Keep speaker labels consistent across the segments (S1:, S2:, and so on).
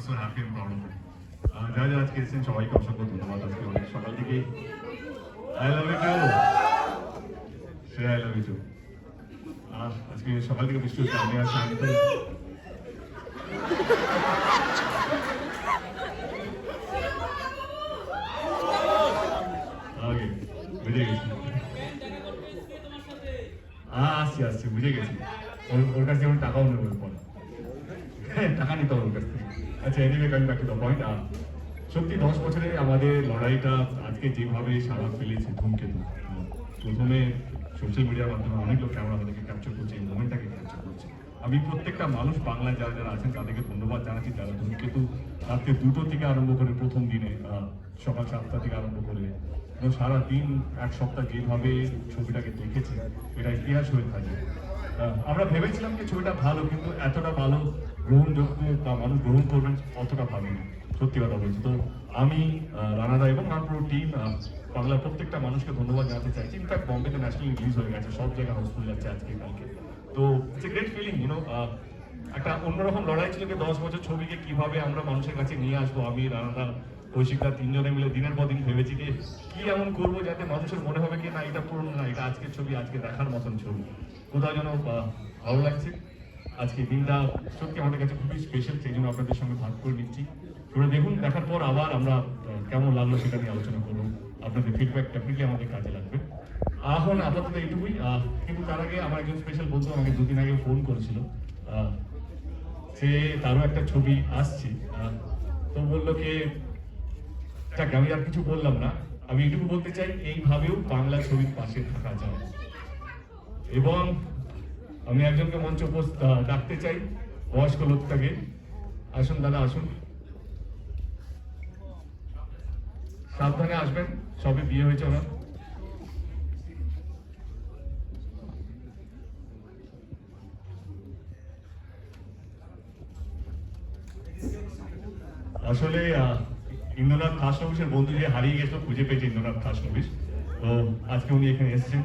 S1: So happy and proud of it. যারা যারা আজকে এসেছেন সবাইকে অসংখ্য ধন্যবাদ। আজকে অনেক সকাল থেকেই I love you too, say I love you too. আজকে সকাল থেকে বৃষ্টি হচ্ছে, আমি আর শান্ত বুঝে গেছি, আসছি বুঝে গেছি। ওর কাছে যেমন টাকাও নেবো পরে, টাকা নিতে হবে ওর কাছ থেকে। আচ্ছা, anyway coming back to the point, সত্যি 10 বছরে আমাদের লড়াইটা আজকে যেভাবে সারা ফেলেছে ধূমকেতু। প্রথমে সোশ্যাল মিডিয়ার মাধ্যমে অনেক লোক ক্যামেরা আমাদেরকে ক্যাপচার করছে, এই মোমেন্টটাকে ক্যাপচার করছে। আমি প্রত্যেকটা মানুষ বাংলায় যারা যারা আছেন তাদেরকে ধন্যবাদ জানাচ্ছি, যারা ধূমকেতু রাত্রে 2টো থেকে আরম্ভ করে প্রথম দিনে সকাল 7টা থেকে আরম্ভ করে সারা দিন এক সপ্তাহ যেভাবে ছবিটাকে দেখেছে, এটা ইতিহাস হয়ে থাকবে। আমরা ভেবেছিলাম যে ছবিটা ভালো, কিন্তু এতটা ভালো গ্রহণযোগ্য বা মানুষ গ্রহণ করবেন অতটা ভাবিনি, সত্যি কথা বলছি। তো আমি রানাদা এবং আমার পুরো টিম বাংলার প্রত্যেকটা মানুষকে ধন্যবাদ জানাতে চাইছি। ইনফ্যাক্ট বম্বেতে ন্যাশনাল রিলিজ হয়ে গেছে, সব জায়গায় হাউসফুল যাচ্ছে আজকে কালকে। তো ইটস এ গ্রেট ফিলিং, একটা অন্যরকম লড়াই ছিল যে 10 বছর ছবিকে কিভাবে আমরা মানুষের কাছে নিয়ে আসবো। আমি রানাদা কৌশিকদা 3 জনে মিলে দিনের পর দিন ভেবেছি যে কি এমন করবো যাতে মানুষের মনে হবে কি না এটা পুরনো না, এটা আজকের ছবি, আজকে দেখার মতন ছবি। কোথাও যেন ভালো লাগছে। আজকে দিনটা সত্যি আমাদের কাছে খুবই স্পেশাল, সেই জন্য আপনাদের সঙ্গে ভাগ করে নিচ্ছি। শুনে দেখুন, দেখার পর আবার আমরা কেমন লাগলো সেটা নিয়ে আলোচনা করবো। আপনাদের ফিডব্যাক ডেফিনেটলি আমাদের কাজে লাগবে। এখন আপাতত এইটুকুই, কিন্তু তার আগে আমার একজন স্পেশাল বন্ধু আমাকে 2 দিন আগে ফোন করেছিল, সে তারও একটা ছবি আসছে। তো বললো কি, আমি আর কিছু বললাম না, আমি এটুকু বলতে চাই এইভাবেও বাংলা ছবির পাশে থাকা যায়। এবং আমি একজনকে মঞ্চ ডাকতে চাই, বয়স্ক লোকটাকে। আসুন দাদা, আসুন, সাবধানে আসবেন, সবে বিয়ে হয়েছে ওনার। আসলে ইন্দ্রনাথ খাসনবিশের বন্ধু যে হারিয়ে গেছিল, খুঁজে পেয়েছে ইন্দ্রনাথ খাসনবিশ, তো আজকে উনি এখানে এসেছেন।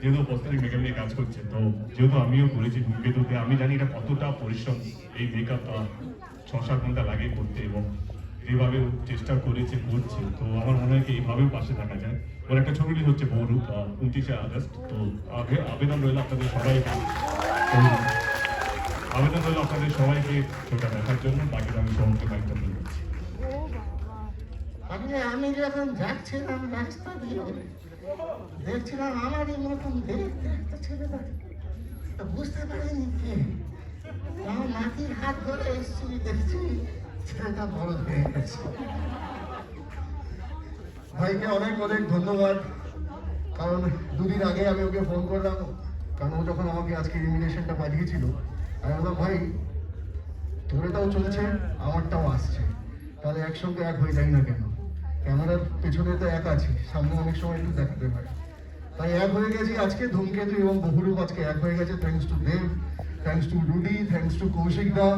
S1: যেহেতু প্রত্যেক মেকআপ নিয়ে কাজ করছে, তো যেহেতু আমিও করেছি ধূমকেতুতে, আমি জানি এটা কতটা পরিশ্রম। এই মেকআপ 6-7 ঘন্টা লাগে করতে, এবং যেভাবে চেষ্টা করেছে করছে, তো আমার মনে হয় এইভাবেও পাশে থাকা যায়। ওর একটা ছবি রিলিজ হচ্ছে বহুরূপ 29শে আগস্ট। তো আবেদন রইল আপনাদের সবাইকে, ছবিটা দেখার জন্য। বাকিটা আমি সমস্ত দায়িত্ব নিয়ে নিচ্ছি।
S2: আমি যখন যাচ্ছিলাম রাস্তা দিয়ে, দেখছিলাম আমারই মতন দেখতে একটা ছেলে, বুঝতে পারিনি কে, আমার নাতির হাত ধরে এসছি, দেখছি ছেলেটা বড় হয়ে গেছে। ভাইকে অনেক অনেক ধন্যবাদ, কারণ 2 দিন আগে আমি ওকে ফোন করলাম, কারণ ও যখন আমাকে আজকে ইনভিটেশনটা পাঠিয়েছিল, আমি বললাম ভাই তোর এটাও চলছে, আমারটাও আসছে, তাহলে একসঙ্গে এক হয়ে যাই না কেন? ক্যামেরার পেছনে তো এক আছি, সামনে অনেক সময় একটু দেখাতে পারে, তাই এক হয়ে গেছি আজকে। ধূমকেতু এবং বহুরূপ আজকে এক হয়ে গেছে, thanks to Dev, thanks to Rudi, থ্যাঙ্কস টু কৌশিকদা,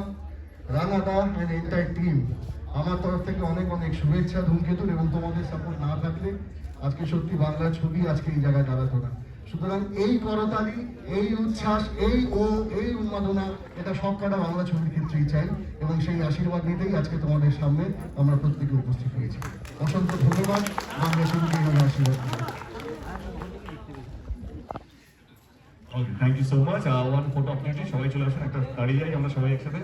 S2: রানাদা অ্যান্ড এন্টায়ার টিম। আমার তরফ থেকে অনেক অনেক শুভেচ্ছা ধূমকেতুর, এবং তোমাদের সাপোর্ট না থাকলে আজকে সত্যি বাংলার ছবি আজকে এই জায়গায় দাঁড়াতো না। সুতরাং এই করতালি, এই উচ্ছ্বাস, এই উন্মাদনা, এটা সব কটা বাংলা ছবির ক্ষেত্রেই চাই, এবং সেই আশীর্বাদ নিতেই আজকে তোমাদের সামনে আমরা প্রত্যেকে উপস্থিত হয়েছি। অসংখ্য ধন্যবাদ, বাংলা ছবিকে এইভাবে আশীর্বাদ করি।
S1: Thank you so much. One photo আপনাকে সবাই চলে আসুন, একটা দাঁড়িয়ে যাই আমরা সবাই একসাথে।